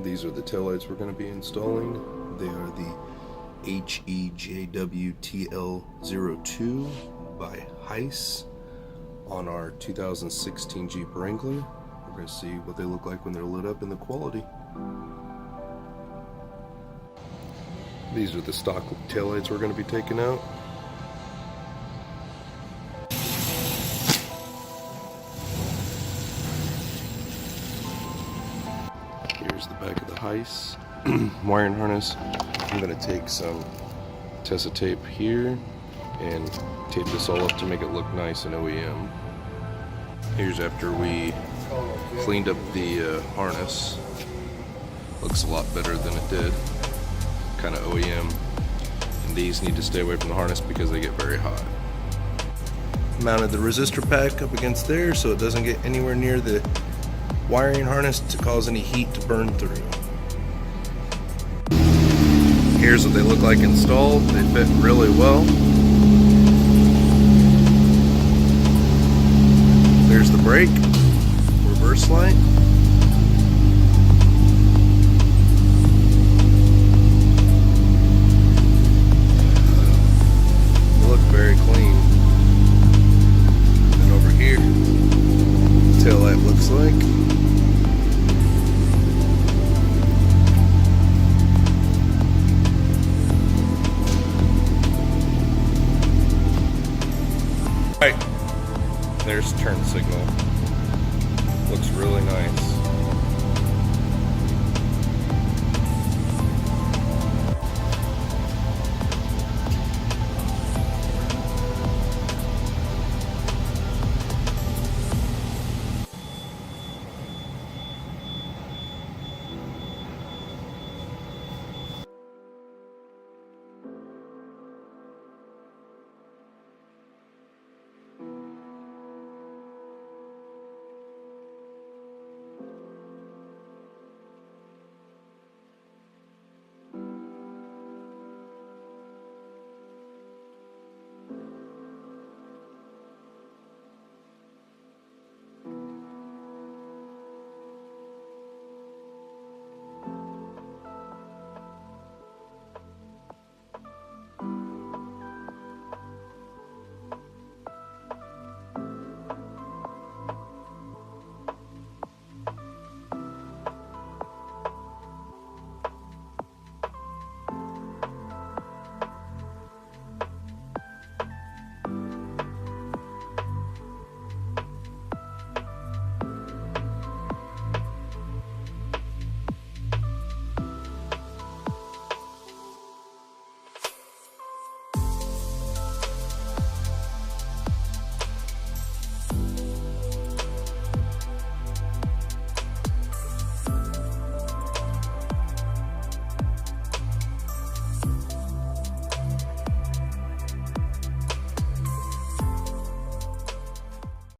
These are the taillights we're going to be installing. They are the HEJWTL02 by Heise on our 2016 Jeep Wrangler. We're going to see what they look like when they're lit up and the quality. These are the stock taillights we're going to be taking out. Here's the back of the Heise wiring harness. I'm going to take some Tessa tape here and tape this all up to make it look nice and OEM. Here's after we cleaned up the harness. Looks a lot better than it did. Kind of OEM. And these need to stay away from the harness because they get very hot. Mounted the resistor pack up against there so it doesn't get anywhere near the wiring harness to cause any heat to burn through. Here's what they look like installed. They fit really well. There's the brake, reverse light. They look very clean. And over here, the tail light looks like.